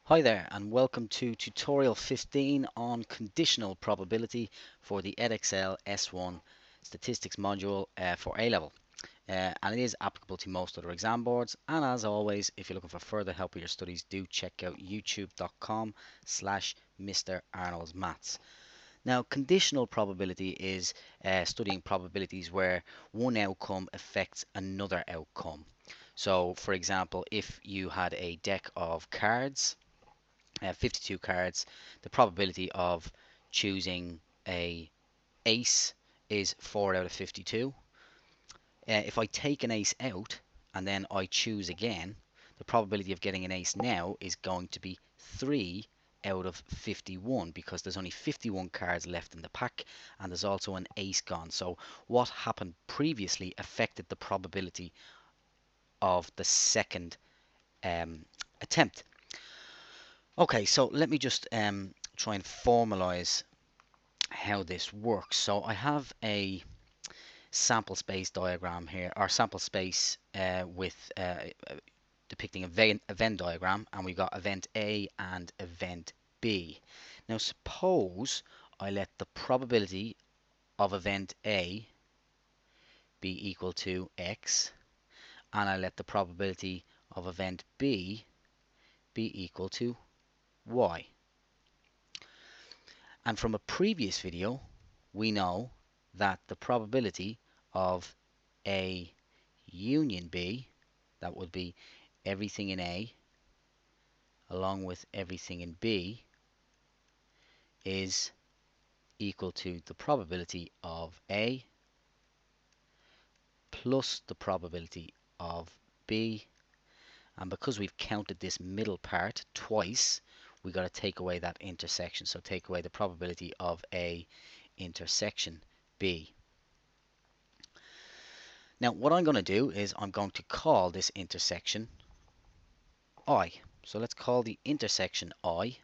Hi there, and welcome to tutorial 15 on conditional probability for the Edexcel S1 statistics module for A-level. And it is applicable to most other exam boards. And as always, if you're looking for further help with your studies, do check out youtube.com/Mr. Arnold's Maths. Now, conditional probability is studying probabilities where one outcome affects another outcome. So, for example, if you had a deck of cards, 52 cards, the probability of choosing a ace is 4 out of 52. If I take an ace out and then I choose again, the probability of getting an ace now is going to be 3 out of 51 because there's only 51 cards left in the pack and there's also an ace gone. So what happened previously affected the probability of the second attempt. Okay, so let me just try and formalize how this works. So I have a sample space diagram here, or sample space with depicting a Venn diagram, and we've got event A and event B. Now suppose I let the probability of event A be equal to X, and I let the probability of event B be equal to Y. And from a previous video, we know that the probability of A union B, that would be everything in A along with everything in B, is equal to the probability of A plus the probability of B. And because we've counted this middle part twice, we got to take away that intersection. So take away the probability of A intersection B. Now what I'm going to do is I'm going to call this intersection I. So let's call the intersection I.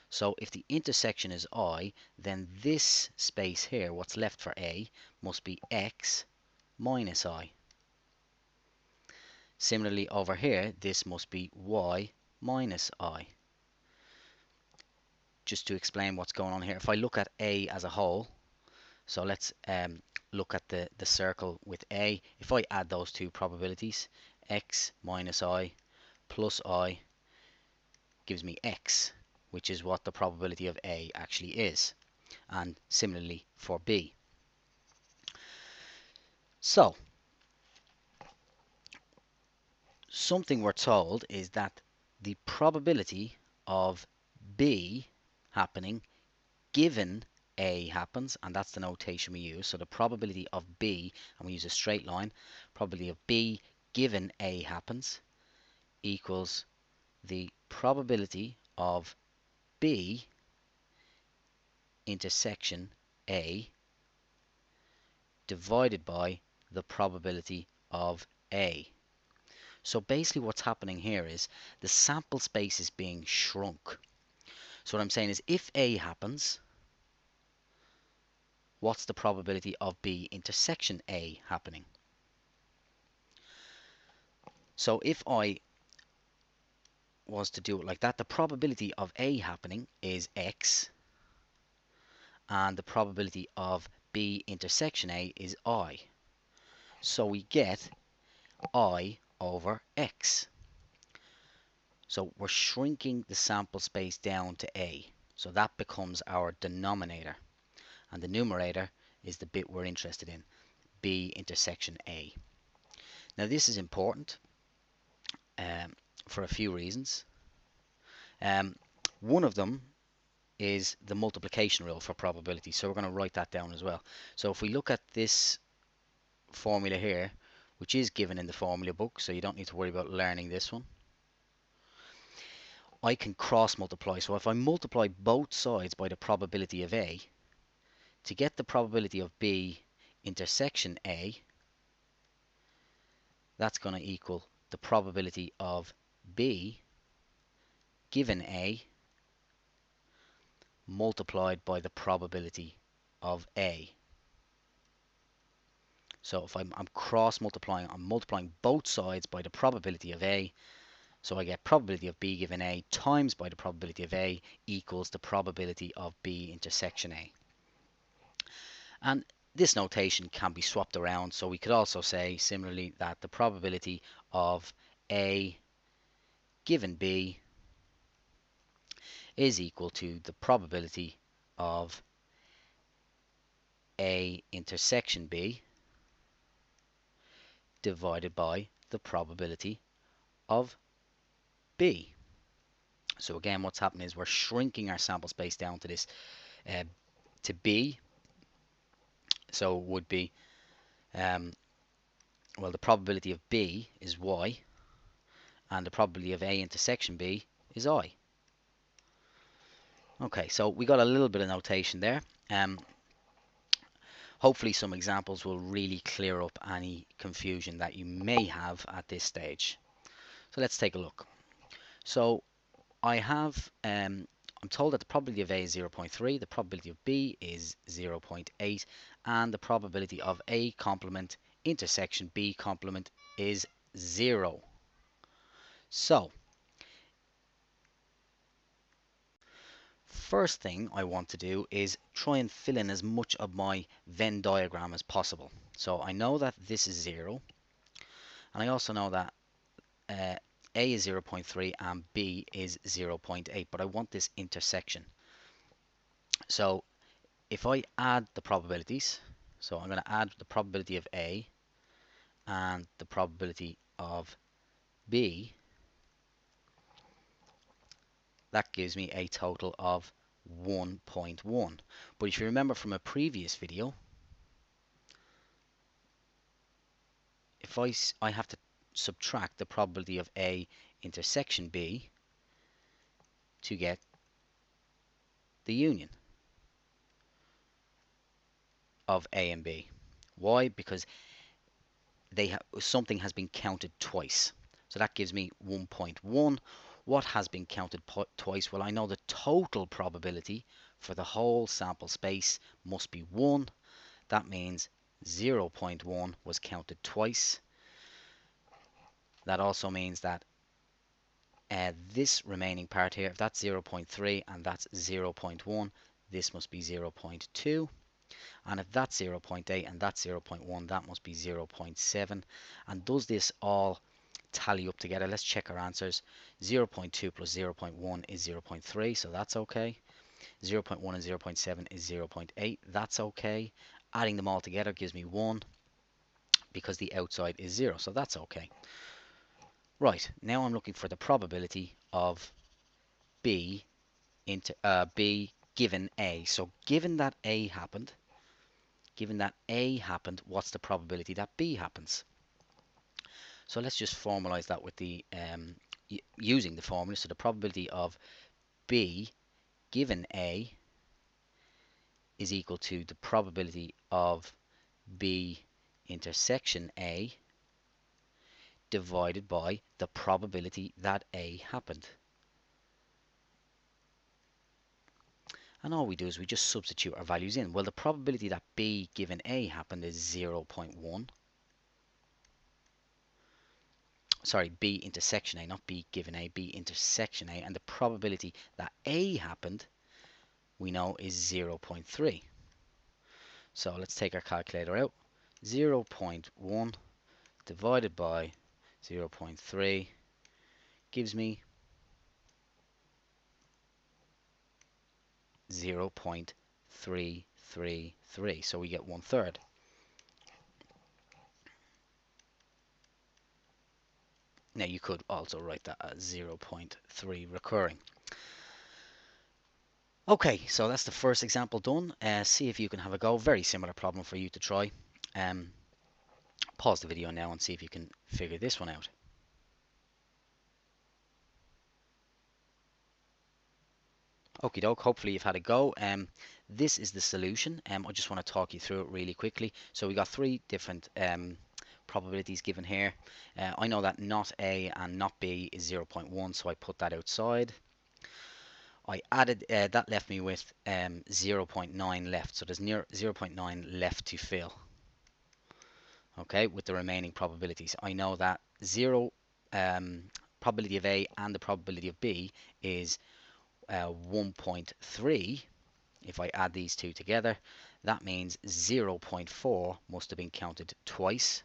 So if the intersection is I, then this space here, what's left for A, must be X minus I. Similarly over here, this must be Y minus I. Just to explain what's going on here, if I look at A as a whole, so let's look at the circle with A. If I add those two probabilities, X minus I plus I gives me X, which is what the probability of A actually is. And similarly for B. So, something we're told is that the probability of B happening given A happens, and that's the notation we use. So the probability of B, and we use a straight line, probability of B given A happens equals the probability of B intersection A divided by the probability of A. So basically what's happening here is the sample space is being shrunk. So what I'm saying is if A happens, what's the probability of B intersection A happening? So if I was to do it like that, the probability of A happening is X, and the probability of B intersection A is I. So we get I over X. So we're shrinking the sample space down to A. So that becomes our denominator. And the numerator is the bit we're interested in, B intersection A. Now this is important for a few reasons. One of them is the multiplication rule for probability. So we're going to write that down as well. So if we look at this formula here, which is given in the formula book, so you don't need to worry about learning this one, I can cross multiply. So if I multiply both sides by the probability of A, to get the probability of B intersection A, that's going to equal the probability of B given A multiplied by the probability of A. So if I'm cross multiplying, I'm multiplying both sides by the probability of A. So I get probability of B given A times by the probability of A equals the probability of B intersection A. And this notation can be swapped around, so we could also say similarly that the probability of A given B is equal to the probability of A intersection B divided by the probability of B. So again, what's happening is we're shrinking our sample space down to this, to B. So it would be, well, the probability of B is Y, and the probability of A intersection B is I. Okay, so we got a little bit of notation there. Hopefully some examples will really clear up any confusion that you may have at this stage. So let's take a look. So I have, I'm told that the probability of A is 0.3, the probability of B is 0.8, and the probability of A complement intersection B complement is 0. So, first thing I want to do is try and fill in as much of my Venn diagram as possible. So I know that this is 0, and I also know that A is 0.3 and B is 0.8, but I want this intersection. So if I add the probabilities, so I'm going to add the probability of A and the probability of B, that gives me a total of 1.1. But if you remember from a previous video, if I have to subtract the probability of A intersection B to get the union of A and B. Why? Because something has been counted twice. So that gives me 1.1. What has been counted twice? Well, I know the total probability for the whole sample space must be 1. That means 0.1 was counted twice. That also means that this remaining part here, if that's 0.3 and that's 0.1, this must be 0.2. And if that's 0.8 and that's 0.1, that must be 0.7. And does this all tally up together? Let's check our answers. 0.2 plus 0.1 is 0.3, so that's okay. 0.1 and 0.7 is 0.8, that's okay. Adding them all together gives me 1 because the outside is 0, so that's okay. Right, now I'm looking for the probability of B given A. So given that A happened, what's the probability that B happens? So let's just formalize that with the using the formula. So the probability of B given A is equal to the probability of B intersection A divided by the probability that A happened. And all we do is we just substitute our values in. Well, the probability that B given A happened is 0.1. Sorry, B intersection A, not B given A, B intersection A. And the probability that A happened, we know, is 0.3. So let's take our calculator out. 0.1 divided by 0.3 gives me 0.333. So we get 1/3. Now you could also write that as 0.3 recurring. Okay, so that's the first example done. See if you can have a go. Very similar problem for you to try. Pause the video now and see if you can figure this one out. Okie doke, hopefully you've had a go. This is the solution. I just want to talk you through it really quickly. So we got 3 different probabilities given here. I know that not A and not B is 0.1, so I put that outside. I added, that left me with 0.9 left. So there's 0.9 left to fill. Okay, with the remaining probabilities. I know that 0 probability of A and the probability of B is 1.3. If I add these two together, that means 0.4 must have been counted twice.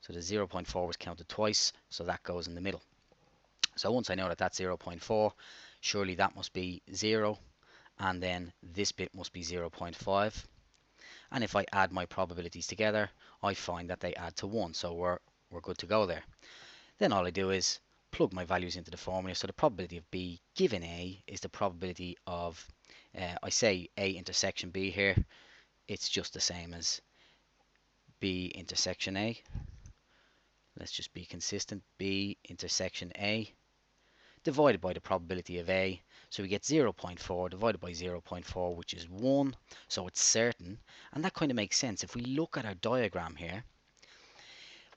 So the 0.4 was counted twice, so that goes in the middle. So once I know that that's 0.4, surely that must be 0, and then this bit must be 0.5. And if I add my probabilities together, I find that they add to 1, so we're good to go there. Then all I do is plug my values into the formula. So the probability of B given A is the probability of, I say A intersection B here, it's just the same as B intersection A. Let's just be consistent. B intersection A divided by the probability of A. So we get 0.4 divided by 0.4, which is 1. So it's certain. And that kind of makes sense. If we look at our diagram here,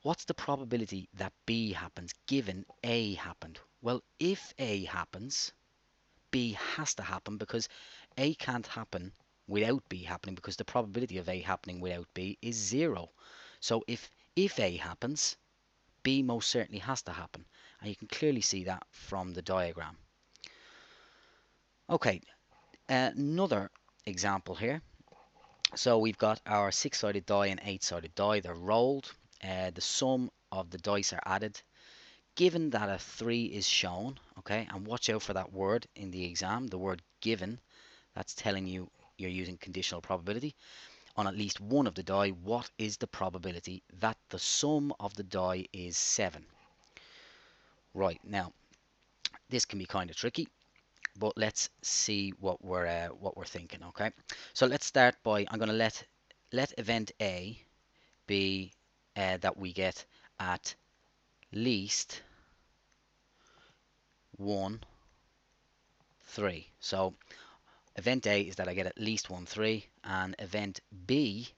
what's the probability that B happens given A happened? Well, if A happens, B has to happen, because A can't happen without B happening, because the probability of A happening without B is 0. So if A happens, B most certainly has to happen. And you can clearly see that from the diagram. Okay, another example here. So we've got our 6-sided die and 8-sided die. They're rolled. The sum of the dice are added. Given that a 3 is shown, okay, and watch out for that word in the exam, the word given, that's telling you you're using conditional probability. On at least one of the die, what is the probability that the sum of the die is 7? Right, now, this can be kind of tricky, but let's see what we're thinking, okay? So let's start by, I'm going to let event A be that we get at least 1, 3. So event A is that I get at least 1, 3, and event B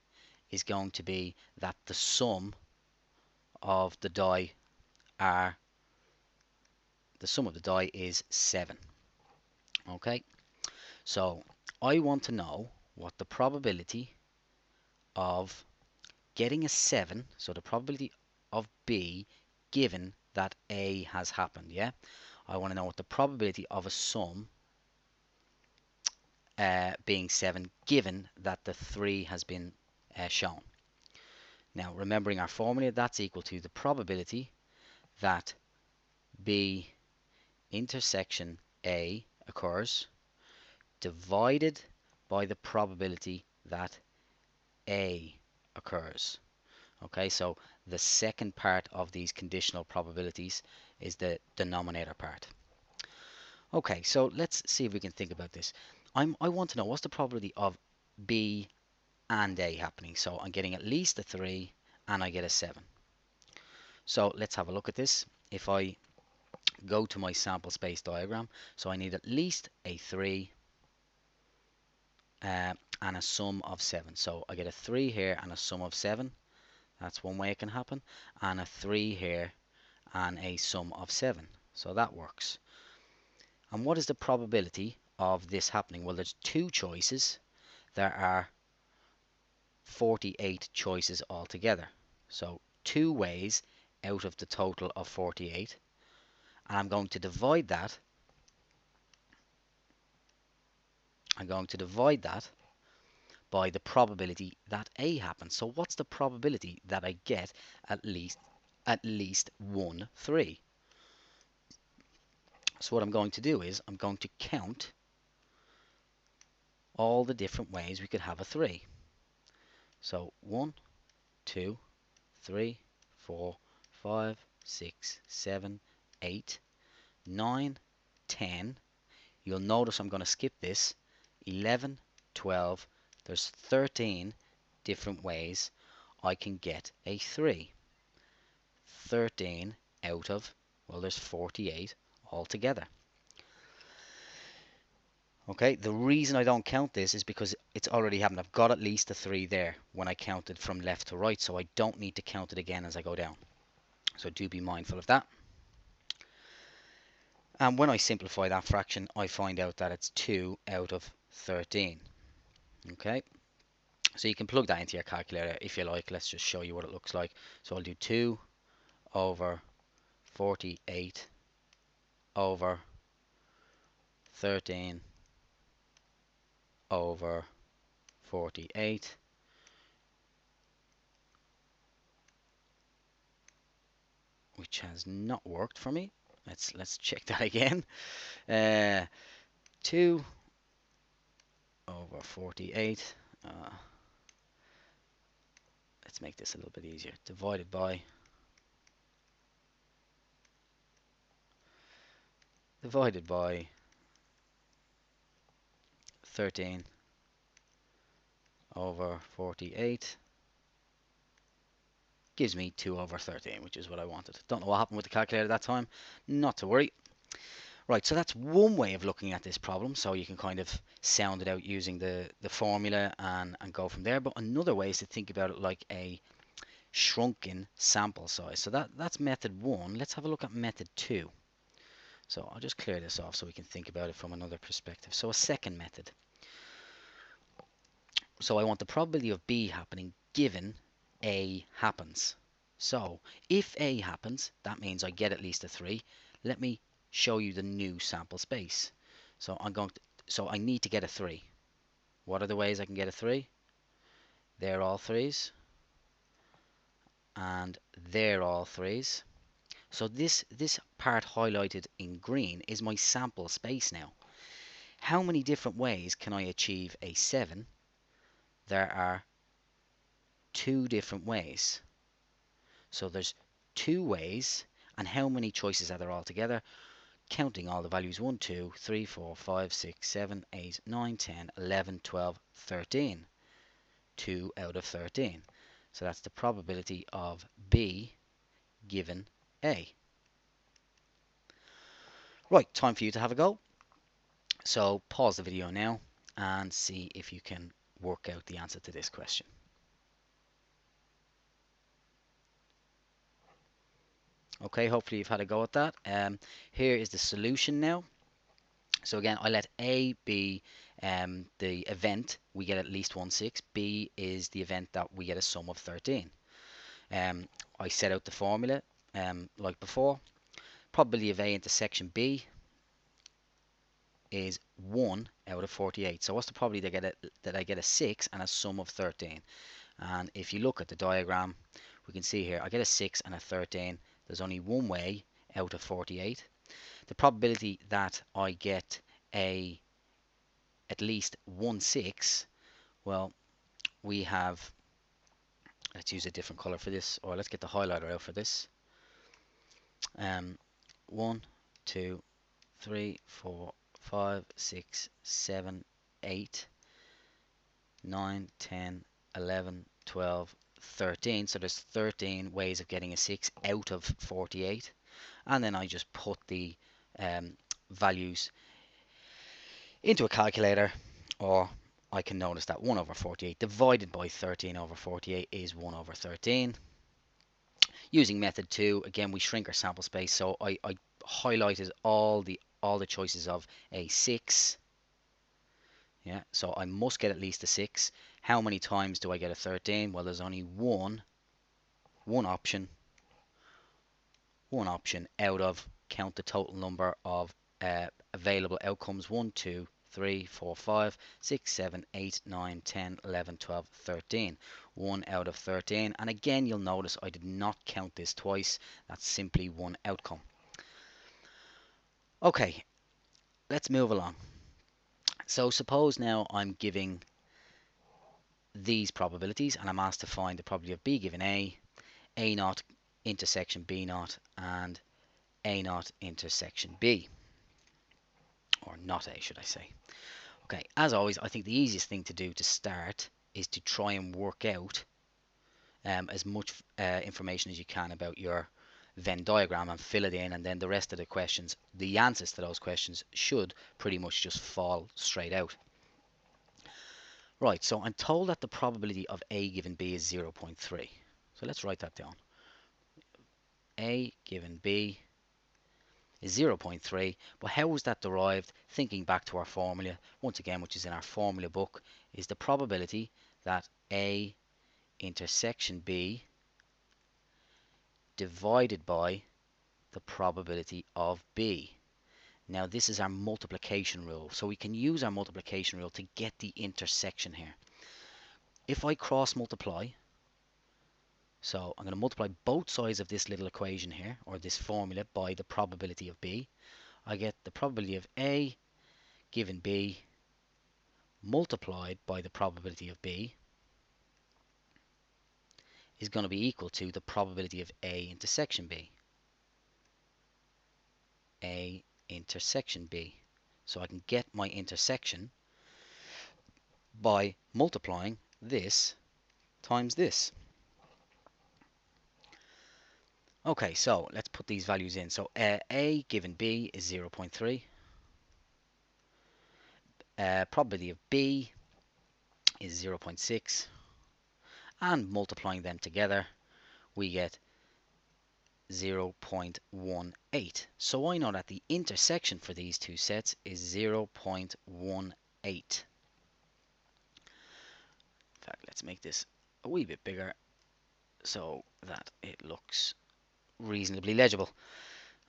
is going to be that the sum of the die is 7. Okay, so I want to know what the probability of getting a 7, so the probability of B given that A has happened, yeah? I want to know what the probability of a sum being 7 given that the 3 has been shown. Now, remembering our formula, that's equal to the probability that B intersection A occurs divided by the probability that A occurs. Okay, so the second part of these conditional probabilities is the denominator part. Okay, so let's see if we can think about this. I want to know what's the probability of B and A happening. So I'm getting at least a 3 and I get a 7. So let's have a look at this. If I go to my sample space diagram, so I need at least a 3 and a sum of 7. So I get a 3 here and a sum of 7. That's one way it can happen. And a 3 here and a sum of 7. So that works. And what is the probability of this happening? Well, there's 2 choices. There are 48 choices altogether. So 2 ways out of the total of 48. And I'm going to divide that. By the probability that A happens. So what's the probability that I get at least 1, 3? So what I'm going to do is I'm going to count all the different ways we could have a 3. So 1, 2, 3, 4, 5, 6, 7, 8, 9, 10. You'll notice I'm going to skip this. 11, 12. There's 13 different ways I can get a 3. 13 out of, well, there's 48 altogether. Okay, the reason I don't count this is because it's already happened. I've got at least a 3 there when I counted from left to right, so I don't need to count it again as I go down. So do be mindful of that. And when I simplify that fraction, I find out that it's 2 out of 13. Okay, so you can plug that into your calculator if you like. Let's just show you what it looks like. So I'll do 2 over 48 over 13 over 48, which has not worked for me. Let's check that again. 2 over 48. Let's make this a little bit easier. Divided by 13 over 48 gives me 2 over 13, which is what I wanted. Don't know what happened with the calculator that time. Not to worry. Right, so that's one way of looking at this problem. So you can kind of sound it out using the formula and go from there. But another way is to think about it like a shrunken sample size. So that's method 1. Let's have a look at method 2. So I'll just clear this off so we can think about it from another perspective. So a second method. So I want the probability of B happening given A happens. So if A happens, that means I get at least a 3. Let me show you the new sample space. So I need to get a 3. What are the ways I can get a 3? They're all 3s. And they're all 3s. So this part highlighted in green is my sample space now. How many different ways can I achieve a 7? There are 2 different ways. So there's 2 ways, and how many choices are there altogether? Counting all the values 1, 2, 3, 4, 5, 6, 7, 8, 9, 10, 11, 12, 13. 2 out of 13. So that's the probability of B given A. Right, time for you to have a go. So pause the video now and see if you can work out the answer to this question. Okay, hopefully you've had a go at that. Here is the solution now. So again, I let A be the event we get at least 1, 6. B is the event that we get a sum of 13. I set out the formula like before. Probability of A intersection B is 1 out of 48. So what's the probability that I get a 6 and a sum of 13? And if you look at the diagram, we can see here I get a 6 and a 13. There's only one way out of 48. The probability that I get at least 1 6, well, we have, let's use a different color for this, or let's get the highlighter out for this. 1, 2, 3, 4, 5, 6, 7, 8, 9, 10, 11, 12, 13. So there's 13 ways of getting a 6 out of 48. And then I just put the values into a calculator, or I can notice that 1 over 48 divided by 13 over 48 is 1 over 13. Using method 2, again, we shrink our sample space, so I highlighted all the choices of a 6. Yeah, so I must get at least a 6. How many times do I get a 13? Well, there's only one option out of, count the total number of available outcomes, 1, 2, 3, 4, 5, 6, 7, 8, 9, 10, 11, 12, 13. 1 out of 13. And again, you'll notice I did not count this twice. That's simply one outcome. Okay, let's move along. So suppose now I'm giving these probabilities and I'm asked to find the probability of B given A naught intersection B naught, and A naught intersection B. Or not A, should I say. Okay, as always, I think the easiest thing to do to start is to try and work out as much information as you can about your Venn diagram and fill it in, and then the rest of the questions, the answers to those questions should pretty much just fall straight out. Right, so I'm told that the probability of A given B is 0.3. So let's write that down. A given B is 0.3, but how was that derived? Thinking back to our formula, once again, which is in our formula book, is the probability that A intersection B divided by the probability of B. Now this is our multiplication rule, so we can use our multiplication rule to get the intersection here. If I cross multiply, so I'm going to multiply both sides of this little equation here, or this formula, by the probability of B, I get the probability of A given B multiplied by the probability of B is going to be equal to the probability of A intersection B. A intersection B. So I can get my intersection by multiplying this times this. Okay, so let's put these values in. So A given B is 0.3. Probability of B is 0.6. And multiplying them together, we get 0.18. So I know that the intersection for these two sets is 0.18. In fact, let's make this a wee bit bigger so that it looks reasonably legible.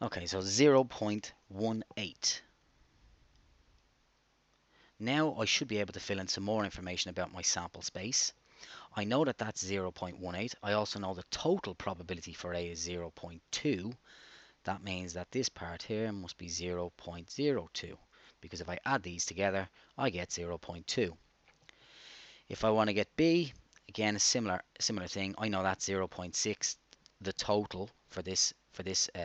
Okay, so 0.18. Now I should be able to fill in some more information about my sample space. I know that that's 0.18. I also know the total probability for A is 0.2. That means that this part here must be 0.02, because if I add these together, I get 0.2. If I want to get B, again a similar thing. I know that's 0.6. The total for this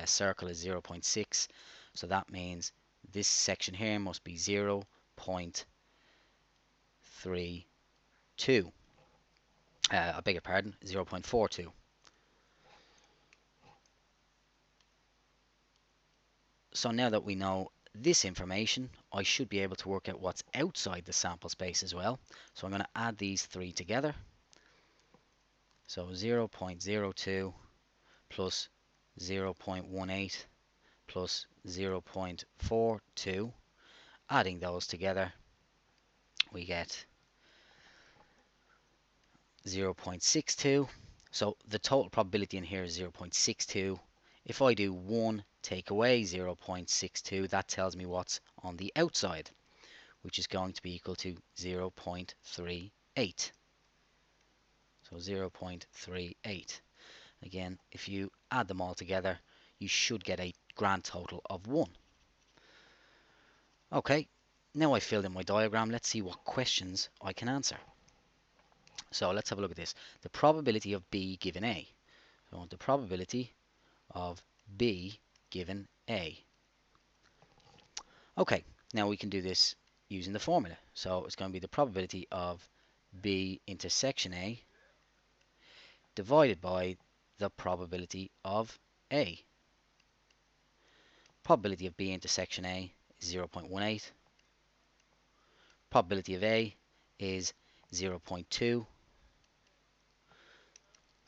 circle is 0.6, so that means this section here must be 0.32. I beg your pardon, 0.42. So now that we know this information, I should be able to work out what's outside the sample space as well. So I'm going to add these three together. So 0.02 plus 0.18 plus 0.42. Adding those together, we get 0.62. So the total probability in here is 0.62. If I do 1 take away 0.62, that tells me what's on the outside, which is going to be equal to 0.38. So 0.38. Again, if you add them all together, you should get a grand total of 1. Okay, now I filled in my diagram. Let's see what questions I can answer. So let's have a look at this. The probability of B given A. So the probability of B given A. Okay, now we can do this using the formula. So it's going to be the probability of B intersection A divided by the probability of A. Probability of B intersection A is 0.18. Probability of A is 0.2.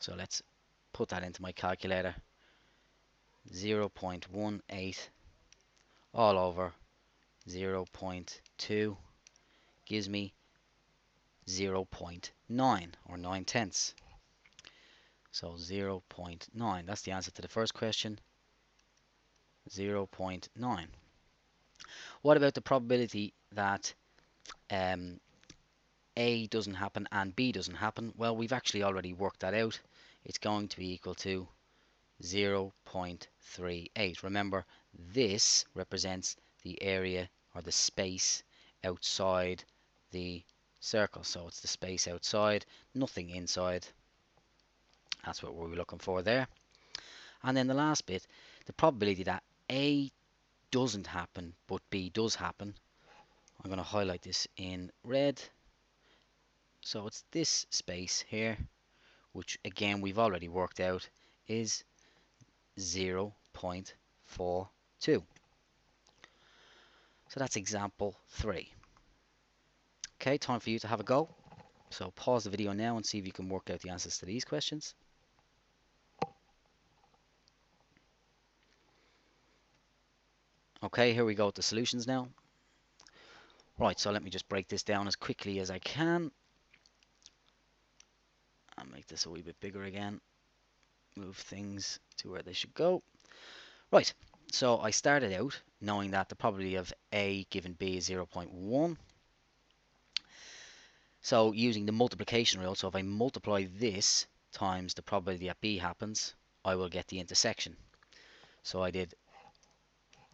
So let's put that into my calculator. 0.18 all over 0.2 gives me 0.9 or 9/10. So 0.9. That's the answer to the first question. 0.9. What about the probability that A doesn't happen and B doesn't happen? Well, we've actually already worked that out. It's going to be equal to 0.38. Remember, this represents the area or the space outside the circle. So it's the space outside, nothing inside. That's what we're looking for there. And then the last bit, the probability that A doesn't happen but B does happen. I'm going to highlight this in red. So it's this space here, which again we've already worked out is 0.42. So that's example 3. Okay, time for you to have a go. So pause the video now and see if you can work out the answers to these questions. Okay, here we go with the solutions now. Right, so let me just break this down as quickly as I can. I'll make this a wee bit bigger again. Move things to where they should go. Right, so I started out knowing that the probability of A given B is 0.1. So using the multiplication rule, so if I multiply this times the probability that B happens, I will get the intersection. So I did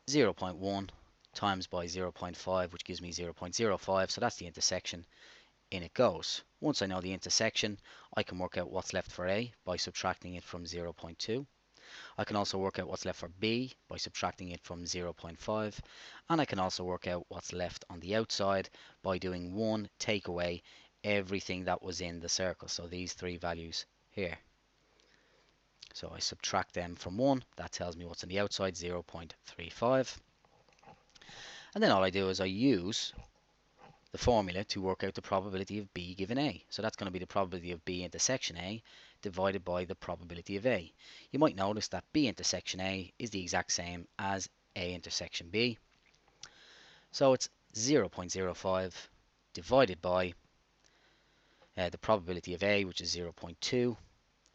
0.1 times by 0.5, which gives me 0.05, so that's the intersection. In it goes. Once I know the intersection, I can work out what's left for A by subtracting it from 0.2. I can also work out what's left for B by subtracting it from 0.5, and I can also work out what's left on the outside by doing 1 take away everything that was in the circle, so these three values here. So I subtract them from 1, that tells me what's on the outside, 0.35. And then all I do is I use the formula to work out the probability of B given A. So that's going to be the probability of B intersection A divided by the probability of A. You might notice that B intersection A is the exact same as A intersection B. So it's 0.05 divided by the probability of A, which is 0.2,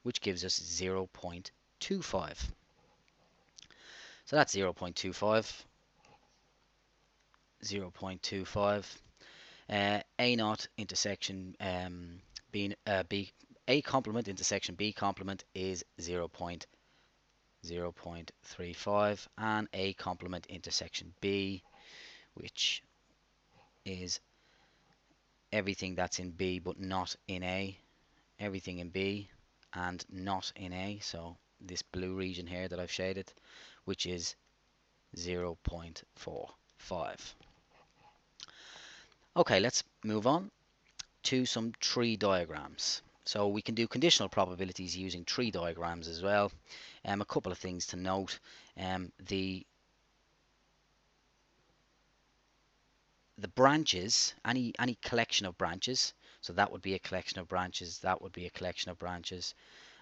which gives us 0.25. So that's 0.25. 0.25. A naught intersection B A complement intersection B complement is 0.035, and A complement intersection B, which is everything that's in B but not in A, everything in B and not in A, so this blue region here that I've shaded, which is 0.45. Okay, let's move on to some tree diagrams. So we can do conditional probabilities using tree diagrams as well. A couple of things to note. The branches, any collection of branches, so that would be a collection of branches, that would be a collection of branches,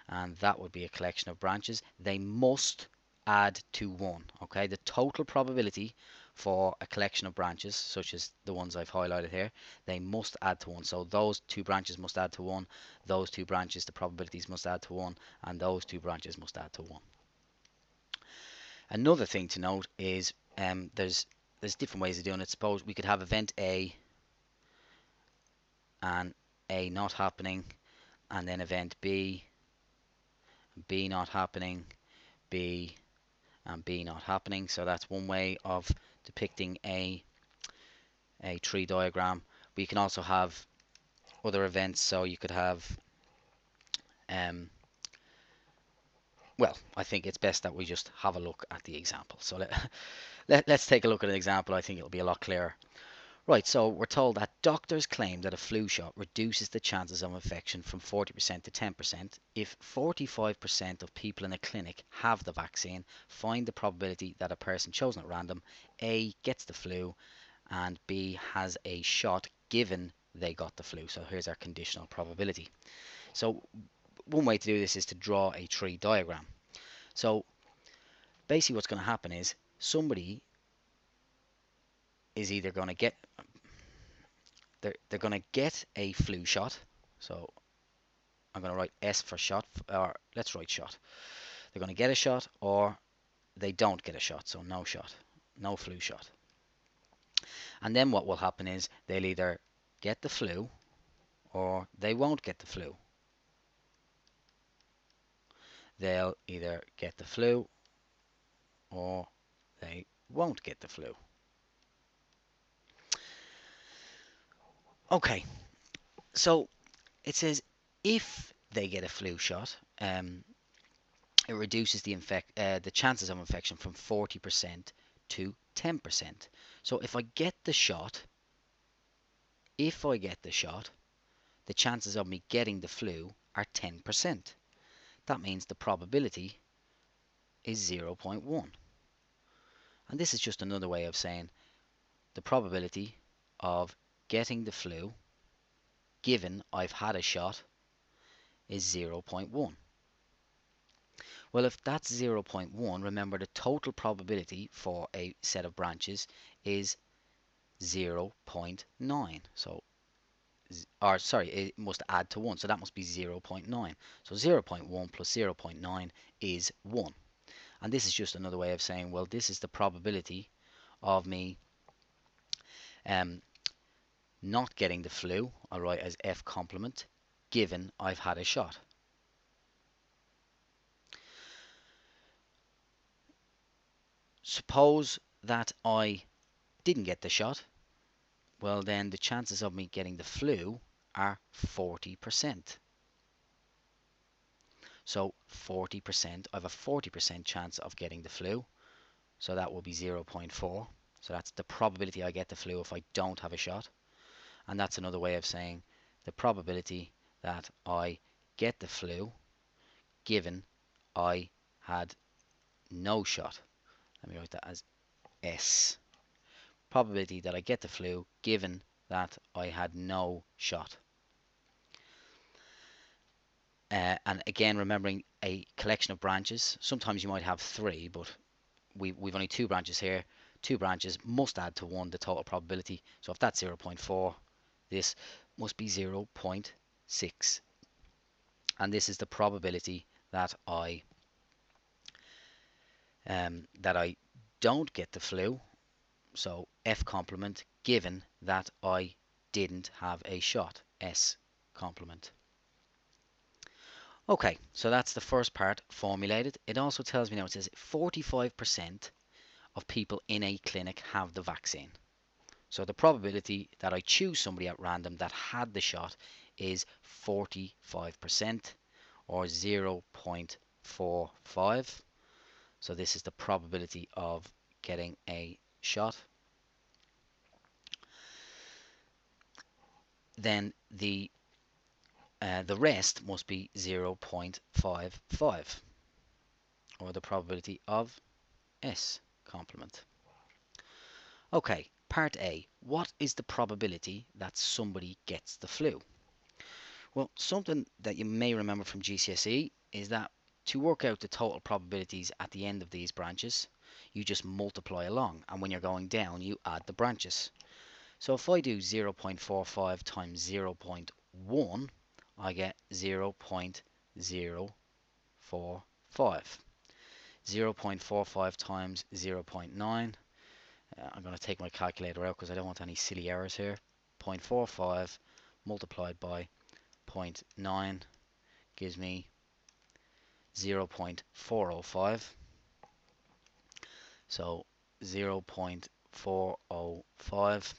and that would be a collection of branches, they must add to 1. Okay, the total probability for a collection of branches, such as the ones I've highlighted here, they must add to 1. So those two branches must add to 1, those two branches, the probabilities must add to 1, and those two branches must add to 1. Another thing to note is there's different ways of doing it. Suppose we could have event A and A not happening, and then event B, B not happening, B and B not happening. So that's one way of depicting a tree diagram. We can also have other events, so you could have well, I think it's best that we just have a look at the example. So let's take a look at an example. I think it'll be a lot clearer. Right, so we're told that doctors claim that a flu shot reduces the chances of infection from 40% to 10%. If 45% of people in a clinic have the vaccine, find the probability that a person chosen at random, A, gets the flu, and B, has a shot given they got the flu. So here's our conditional probability. So one way to do this is to draw a tree diagram. So basically what's going to happen is somebody is either going to get they're going to get a flu shot. So I'm going to write S for shot, or let's write shot. They're going to get a shot, or they don't get a shot, so no shot, no flu shot. And then what will happen is they'll either get the flu or they won't get the flu. They'll either get the flu or they won't get the flu. Okay, so it says if they get a flu shot, it reduces the chances of infection from 40% to 10%. So if I get the shot, the chances of me getting the flu are 10%. That means the probability is 0.1. And this is just another way of saying the probability of getting the flu given I've had a shot is 0.1. Well, if that's 0.1, remember the total probability for a set of branches is 0.9. So, or sorry, it must add to 1, so that must be 0.9. So 0.1 plus 0.9 is 1. And this is just another way of saying, well, this is the probability of me um, not getting the flu, I'll write as F complement, given I've had a shot. Suppose that I didn't get the shot, well then the chances of me getting the flu are 40%. So 40%, I have a 40% chance of getting the flu, so that will be 0.4. So that's the probability I get the flu if I don't have a shot. And that's another way of saying the probability that I get the flu given I had no shot. Let me write that as S. Probability that I get the flu given that I had no shot. And again, remembering a collection of branches. Sometimes you might have three, but we've only two branches here. Two branches must add to one the total probability. So if that's 0.4, this must be 0.6. And this is the probability that I don't get the flu. So F complement given that I didn't have a shot. S complement. Okay, so that's the first part formulated. It also tells me now, it says 45% of people in a clinic have the vaccine. So the probability that I choose somebody at random that had the shot is 45% or 0.45. So this is the probability of getting a shot. Then the rest must be 0.55 or the probability of S complement. Okay, part A. What is the probability that somebody gets the flu? Well, something that you may remember from GCSE is that to work out the total probabilities at the end of these branches, you just multiply along, and when you're going down, you add the branches. So if I do 0.45 times 0.1, I get 0.045. 0.45 times 0.9, I'm going to take my calculator out because I don't want any silly errors here. 0.45 multiplied by 0.9 gives me 0.405. So 0.405.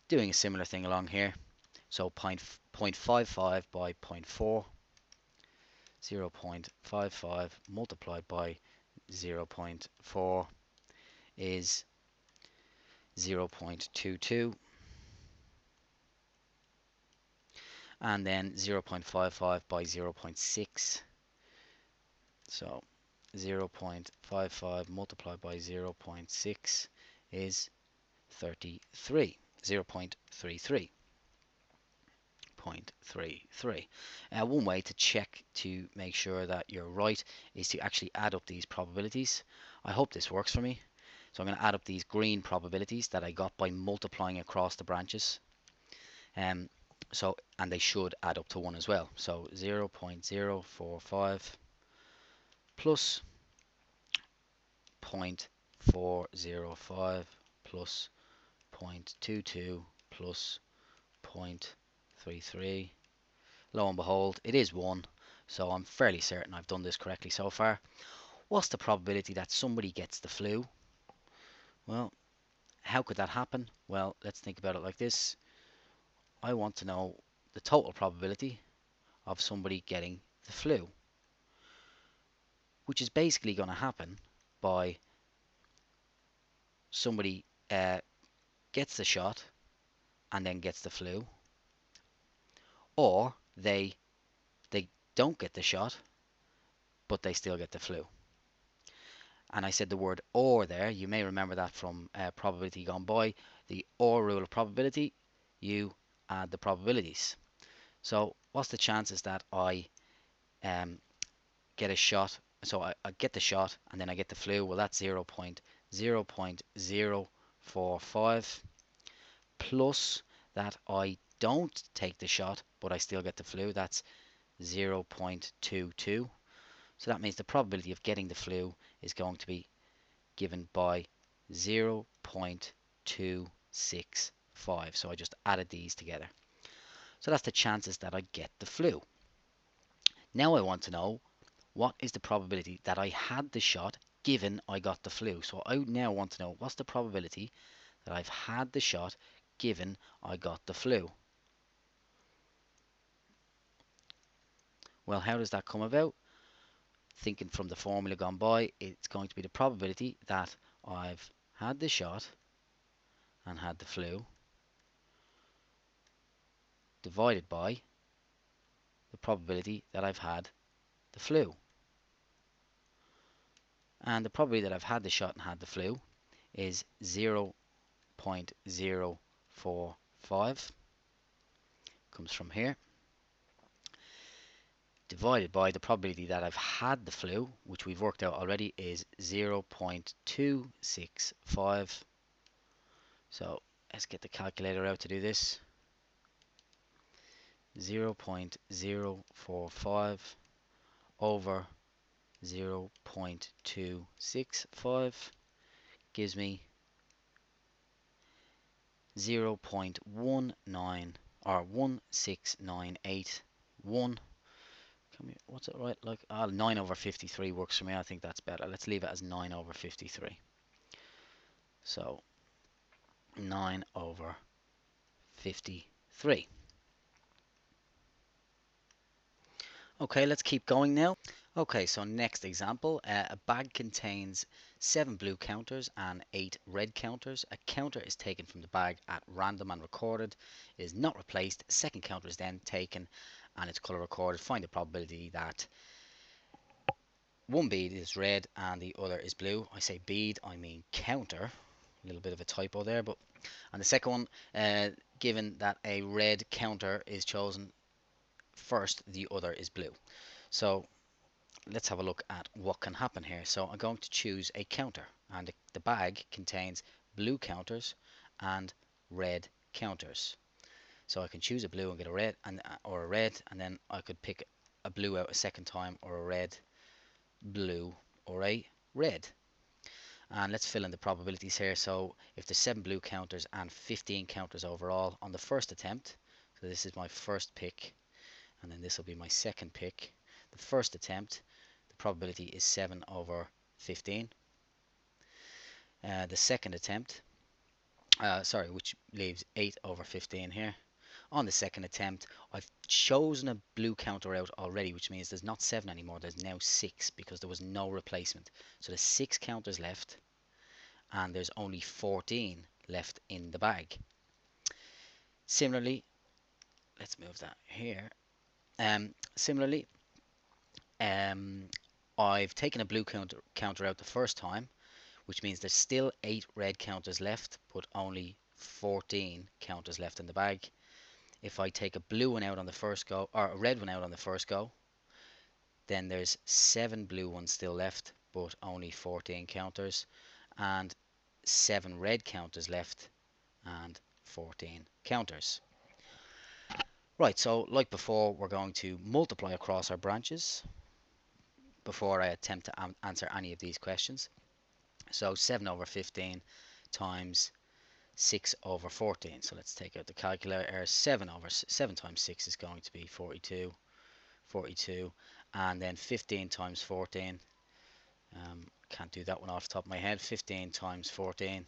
Doing a similar thing along here. So 0.55 by 0.4. 0.55 multiplied by 0.4 is 0.22. And then 0.55 by 0.6. So 0.55 multiplied by 0.6 is 33. 0.33. 0.33. One way to check to make sure that you're right is to actually add up these probabilities. I hope this works for me. So I'm going to add up these green probabilities that I got by multiplying across the branches. And they should add up to 1 as well. So 0.045 plus 0.405 plus 0.22 plus 0.33. Lo and behold, it is 1. So I'm fairly certain I've done this correctly so far. What's the probability that somebody gets the flu? Well, how could that happen? Well, let's think about it like this. I want to know the total probability of somebody getting the flu, which is basically going to happen by somebody gets the shot and then gets the flu, or they don't get the shot but they still get the flu. And I said the word or there. You may remember that from probability gone by. The or rule of probability, you add the probabilities. So what's the chances that I get a shot? So I get the shot and then I get the flu. Well, that's 0.045 plus that I don't take the shot but I still get the flu. That's 0.22. So that means the probability of getting the flu is going to be given by 0.265. So I just added these together. So that's the chances that I get the flu. Now I want to know what is the probability that I had the shot given I got the flu. So I now want to know what's the probability that I've had the shot given I got the flu. Well, how does that come about? Thinking from the formula gone by, it's going to be the probability that I've had the shot and had the flu divided by the probability that I've had the flu. And the probability that I've had the shot and had the flu is 0.045, comes from here, divided by the probability that I've had the flu, which we've worked out already, is 0.265. So let's get the calculator out to do this. 0.045 over 0.265 gives me 0.19 or 16981. What's it right like? 9 over 53 works for me. I think that's better. Let's leave it as 9 over 53. So 9 over 53. Okay, let's keep going now. Okay, so next example, a bag contains 7 blue counters and 8 red counters. A counter is taken from the bag at random and recorded. It is not replaced. A second counter is then taken and its colour recorded. Find the probability that one bead is red and the other is blue. I say bead, I mean counter. A little bit of a typo there, but and the second one, given that a red counter is chosen first, the other is blue. So let's have a look at what can happen here. So I'm going to choose a counter, and the bag contains blue counters and red counters. So I can choose a blue and get a red, or a red, and then I could pick a blue out a second time, or a red, blue, or a red. And let's fill in the probabilities here. So if there's 7 blue counters and 15 counters overall on the first attempt, so this is my first pick, and then this will be my second pick. The first attempt, the probability is 7 over 15. The second attempt, which leaves 8 over 15 here. On the second attempt, I've chosen a blue counter out already, which means there's not 7 anymore, there's now 6 because there was no replacement. So there's 6 counters left and there's only 14 left in the bag. Similarly, let's move that here. Similarly, I've taken a blue counter out the first time, which means there's still 8 red counters left, but only 14 counters left in the bag. If I take a blue one out on the first go, or a red one out on the first go, then there's 7 blue ones still left, but only 14 counters, and 7 red counters left, and 14 counters. Right, so like before, we're going to multiply across our branches before I attempt to answer any of these questions. So 7 over 15 times 6 over 14. So let's take out the calculator. 7 times 6 is going to be 42, and then 15 times 14. Can't do that one off the top of my head. 15 times 14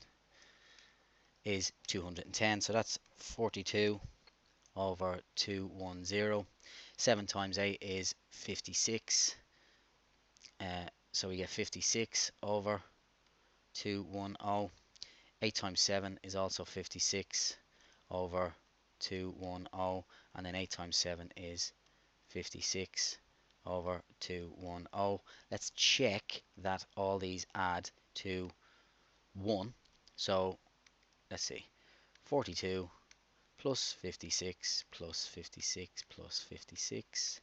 is 210. So that's 42 over 210. 7 times 8 is 56. So we get 56 over 210. 8 times 7 is also 56 over 210, and then 8 times 7 is 56 over 210. Let's check that all these add to 1. So let's see, 42 plus 56 plus 56 plus 56,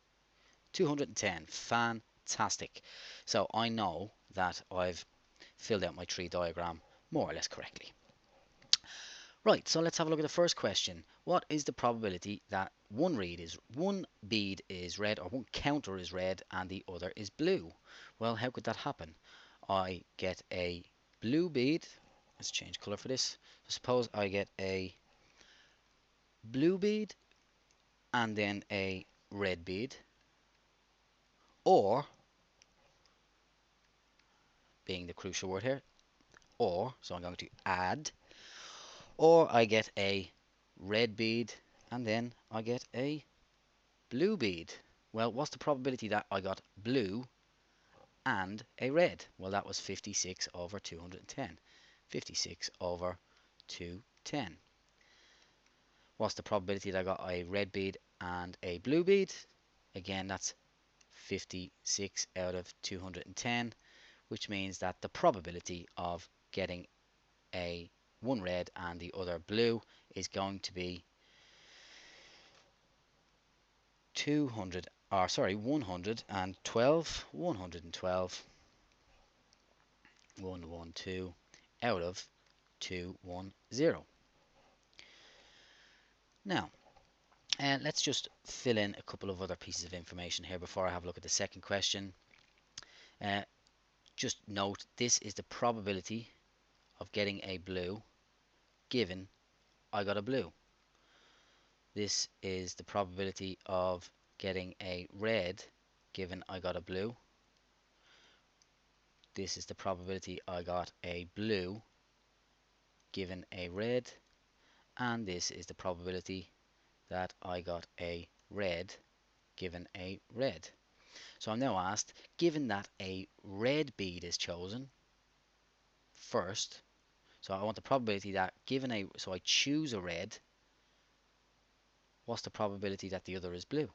210. Fantastic. So I know that I've filled out my tree diagram more or less correctly. Right, so let's have a look at the first question. What is the probability that one bead is red, or one counter is red and the other is blue? Well, how could that happen? I get a blue bead. Let's change color for this. So suppose I get a blue bead and then a red bead, or, being the crucial word here, or, so I'm going to add, or I get a red bead and then I get a blue bead. Well, what's the probability that I got blue and a red? Well, that was 56 over 210. 56 over 210. What's the probability that I got a red bead and a blue bead? Again, that's 56 out of 210, which means that the probability of getting a one red and the other blue is going to be 112 112 out of 210. Now, let's just fill in a couple of other pieces of information here before I have a look at the second question. Uh, just note, this is the probability of getting a blue given I got a blue. This is the probability of getting a red given I got a blue. This is the probability I got a blue given a red. And this is the probability that I got a red given a red. So I'm now asked, given that a red bead is chosen first, so I want the probability that so I choose a red, what's the probability that the other is blue?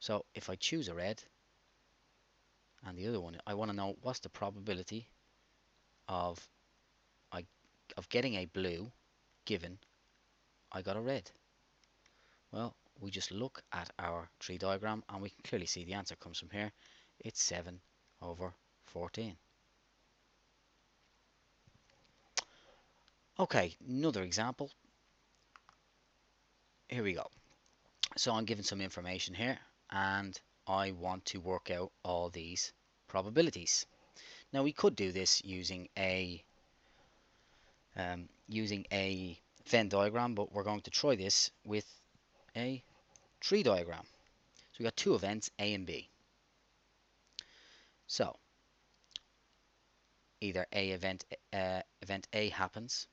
So if I choose a red and the other one, I want to know what's the probability of getting a blue given I got a red. Well, we just look at our tree diagram and we can clearly see the answer comes from here. It's 7 over 14. Okay, another example. Here we go. So I'm given some information here and I want to work out all these probabilities. Now we could do this using a Venn diagram, but we're going to try this with a tree diagram. So we got two events, A and B. So either event A happens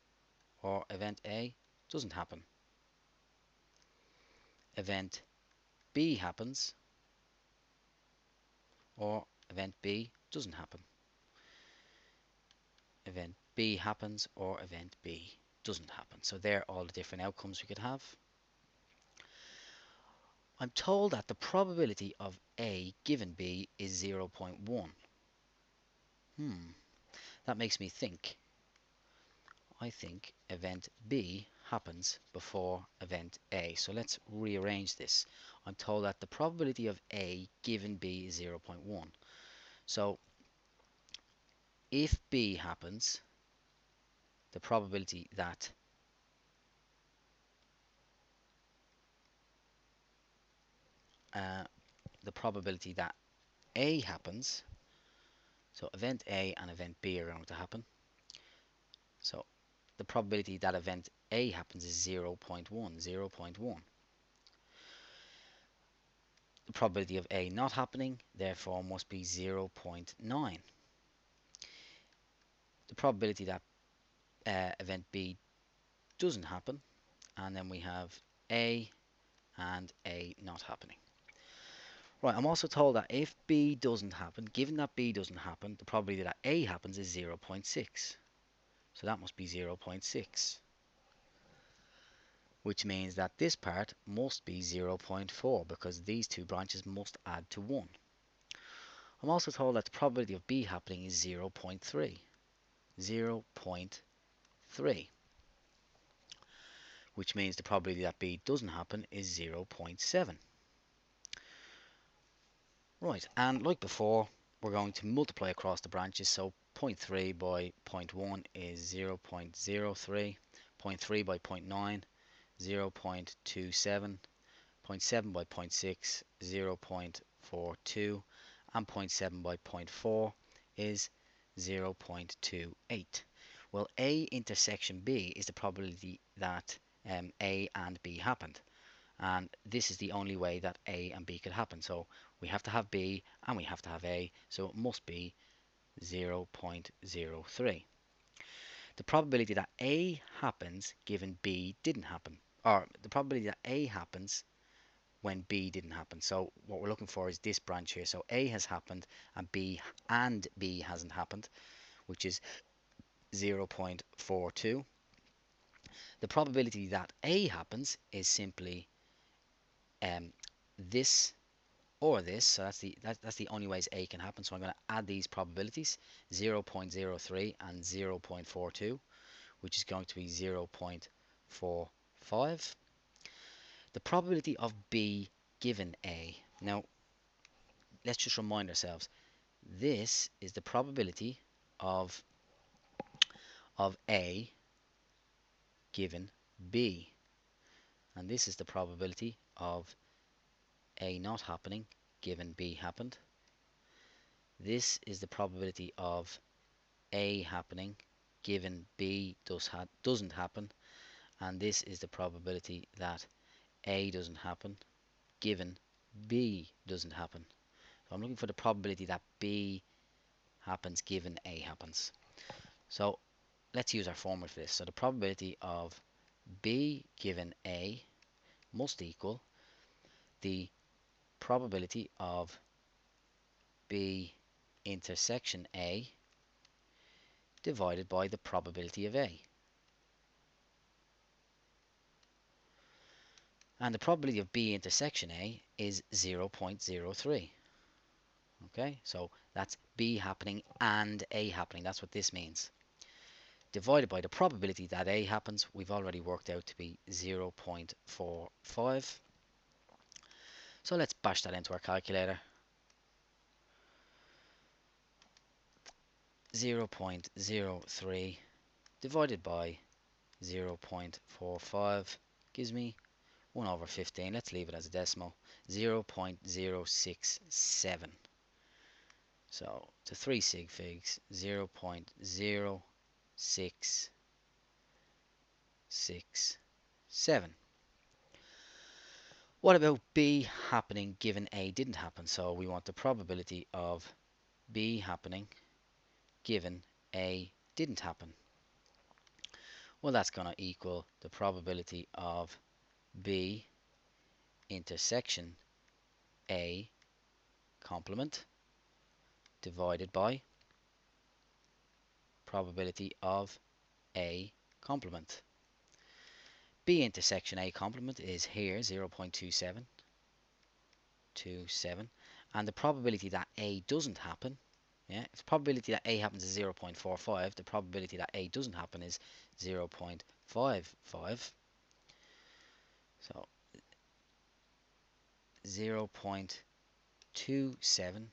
or event A doesn't happen. Event B happens or event B doesn't happen. Event B happens or event B doesn't happen. So there are all the different outcomes we could have. I'm told that the probability of A given B is 0.1. That makes me think. I think event B happens before event A. So let's rearrange this. I'm told that the probability of A given B is 0.1. So if B happens, the probability that A happens, so event A and event B are going to happen. So the probability that event A happens is 0.1, 0.1. The probability of A not happening, therefore, must be 0.9. The probability that event B doesn't happen, and then we have A and A not happening. Right, I'm also told that if B doesn't happen, given that B doesn't happen, the probability that A happens is 0.6. So that must be 0.6. Which means that this part must be 0.4 because these two branches must add to 1. I'm also told that the probability of B happening is 0.3. 0.3. Which means the probability that B doesn't happen is 0.7. Right, and like before, we're going to multiply across the branches, so 0.3 by zero point 0.1 is 0.03, 0.3 by 0.9, 0.27, 0.7 by zero point 0.6, 0.42, and zero point 0.7 by zero point 0.4 is 0.28. Well, A intersection B is the probability that A and B happened. And this is the only way that A and B could happen. So we have to have B and we have to have A, so it must be 0.03. The probability that A happens given B didn't happen, or the probability that A happens when B didn't happen. So what we're looking for is this branch here. So A has happened and B hasn't happened, which is 0.42. The probability that A happens is simply um, this or this, so that's the only ways A can happen. So I'm going to add these probabilities, 0.03 and 0.42, which is going to be 0.45. The probability of B given A. Now, let's just remind ourselves, this is the probability of A given B, and this is the probability of A not happening given B happened. This is the probability of A happening given B doesn't happen, and this is the probability that A doesn't happen given B doesn't happen. So I'm looking for the probability that B happens given A happens. So let's use our formula for this. So the probability of B given A must equal the probability of B intersection A divided by the probability of A. And the probability of B intersection A is 0.03. Okay, so that's B happening and A happening. That's what this means. Divided by the probability that A happens, we've already worked out to be 0.45. So let's bash that into our calculator. 0.03 divided by 0.45 gives me 1 over 15. Let's leave it as a decimal. 0.067. So to 3 sig figs, 0.0667. What about B happening given A didn't happen? So we want the probability of B happening given A didn't happen. Well, that's going to equal the probability of B intersection A complement divided by probability of A complement. B intersection A complement is here 0.27, and the probability that A doesn't happen, if the probability that A happens is 0.45, the probability that A doesn't happen is 0.55. So 0.27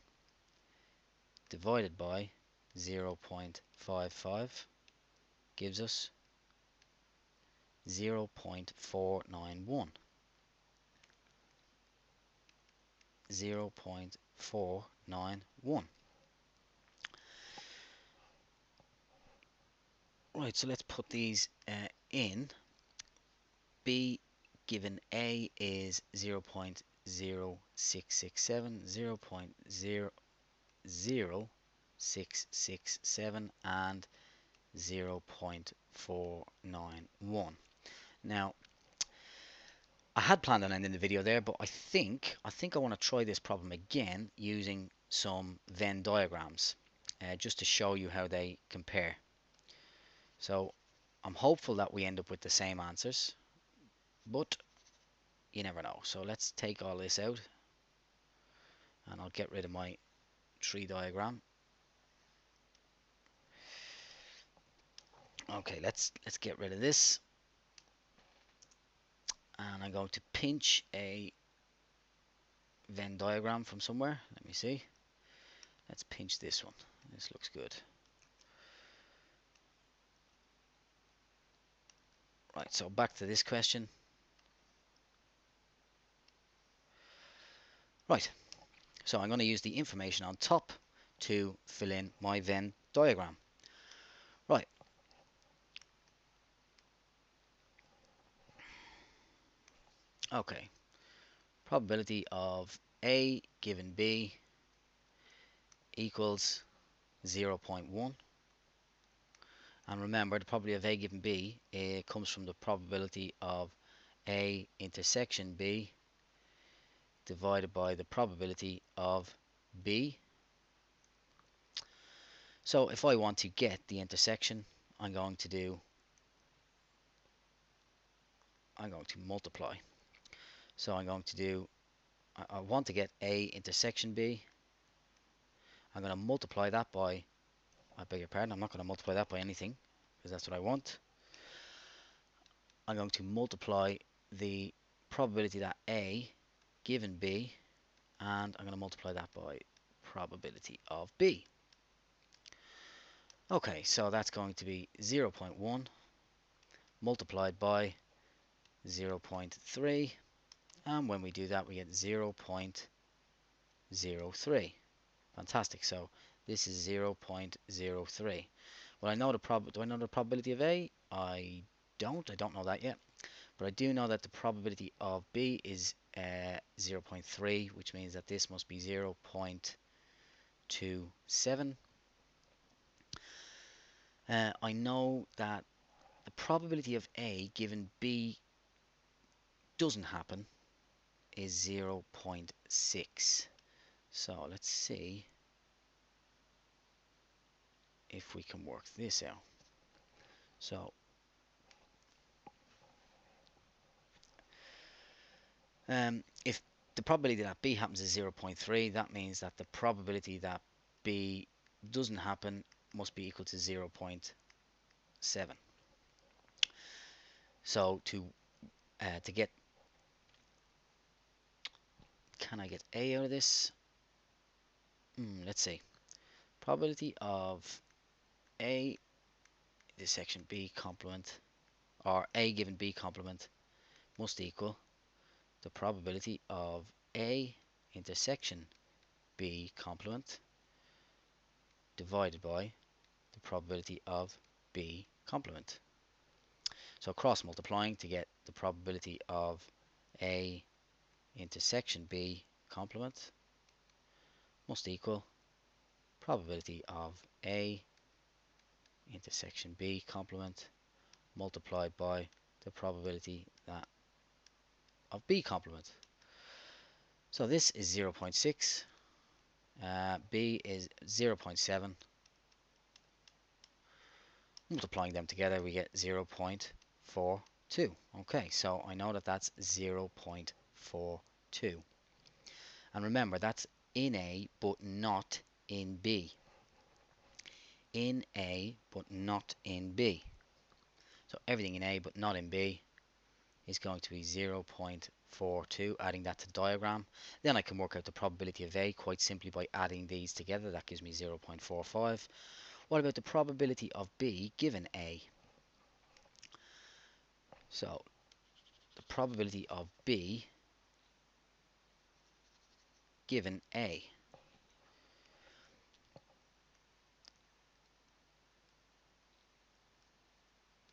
divided by 0.55 gives us 0.491. 0.491. Right, so let's put these in. B given A is 0.0667, 0.00667, and 0.491. Now, I had planned on ending the video there, but I think I want to try this problem again using some Venn diagrams, just to show you how they compare. So I'm hopeful that we end up with the same answers, but you never know. So let's take all this out, and I'll get rid of my tree diagram. Okay, let's get rid of this, and I'm going to pinch a Venn diagram from somewhere. Let me see. Let's pinch this one. This looks good. Right, so back to this question. Right, so I'm going to use the information on top to fill in my Venn diagram. Right, okay. Probability of A given B equals 0.1. And remember, the probability of A given B comes from the probability of A intersection B divided by the probability of B. So if I want to get the intersection, I'm going to multiply. So I'm going to do, I want to get A intersection B. I'm going to multiply that by, I beg your pardon, I'm not going to multiply that by anything because that's what I want. I'm going to multiply the probability that A given B, and I'm going to multiply that by probability of B. Okay, so that's going to be 0.1 multiplied by 0.3, and when we do that we get 0.03. Fantastic. So this is 0.03. Well, I know do I know the probability of A? I don't know that yet, but I do know that the probability of B is 0.3, which means that this must be 0.27. I know that the probability of A given B doesn't happen is 0.6. So let's see if we can work this out. So if the probability that B happens is 0.3, that means that the probability that B doesn't happen must be equal to 0.7. So to get, can I get A out of this? Let's see. Probability of A intersection B complement, or A given B complement, must equal the probability of A intersection B complement divided by the probability of B complement. So cross multiplying to get the probability of A intersection B complement must equal probability of A intersection B complement multiplied by the probability that of B complement. So this is 0.6, B is 0.7. Multiplying them together we get 0.42. Okay, so I know that that's 0.42. And remember, that's in A but not in B. In A but not in B. So everything in A but not in B is going to be 0.42, adding that to the diagram. Then I can work out the probability of A quite simply by adding these together. That gives me 0.45. What about the probability of B given A? So the probability of B given A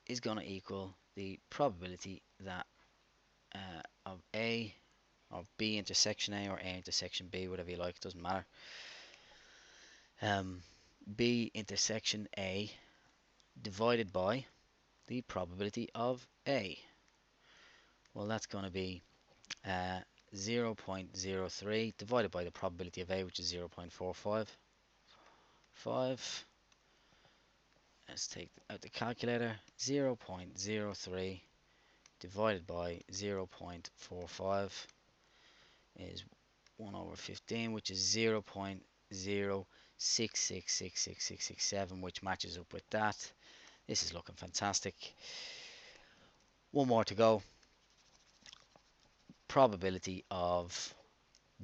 is going to equal the probability that of A, of B intersection A or A intersection B, whatever you like, doesn't matter. B intersection A divided by the probability of A. Well, that's going to be 0.03 divided by the probability of A, which is 0.45. Let's take out the calculator. 0.03 divided by 0.45 is 1 over 15, which is 0.0666667, which matches up with that. This is looking fantastic. One more to go. Probability of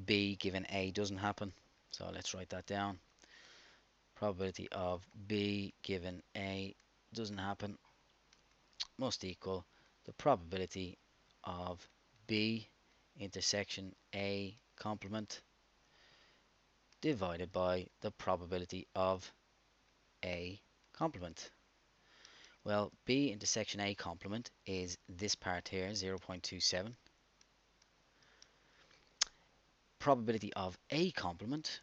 B given A doesn't happen. So let's write that down. Probability of B given A doesn't happen must equal the probability of B intersection A complement divided by the probability of A complement. Well, B intersection A complement is this part here, 0.27. Probability of A complement,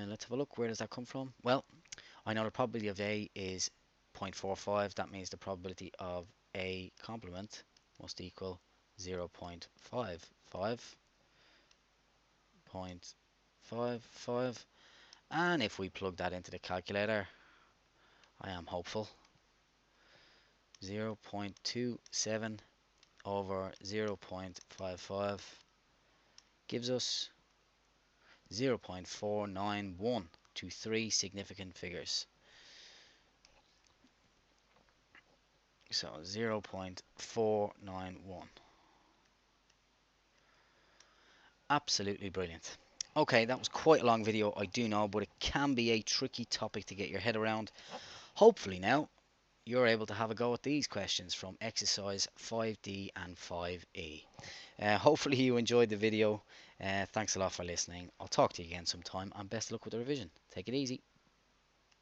let's have a look, where does that come from? Well, I know the probability of A is 0.45, that means the probability of A complement must equal 0.55, and if we plug that into the calculator, I am hopeful, 0.27 over 0.55 gives us 0.491 to 3 significant figures. So 0.491. Absolutely brilliant. Okay, that was quite a long video, I do know, but it can be a tricky topic to get your head around. Hopefully now you're able to have a go at these questions from exercise 5D and 5E. Hopefully you enjoyed the video. Thanks a lot for listening. I'll talk to you again sometime, and best of luck with the revision. Take it easy.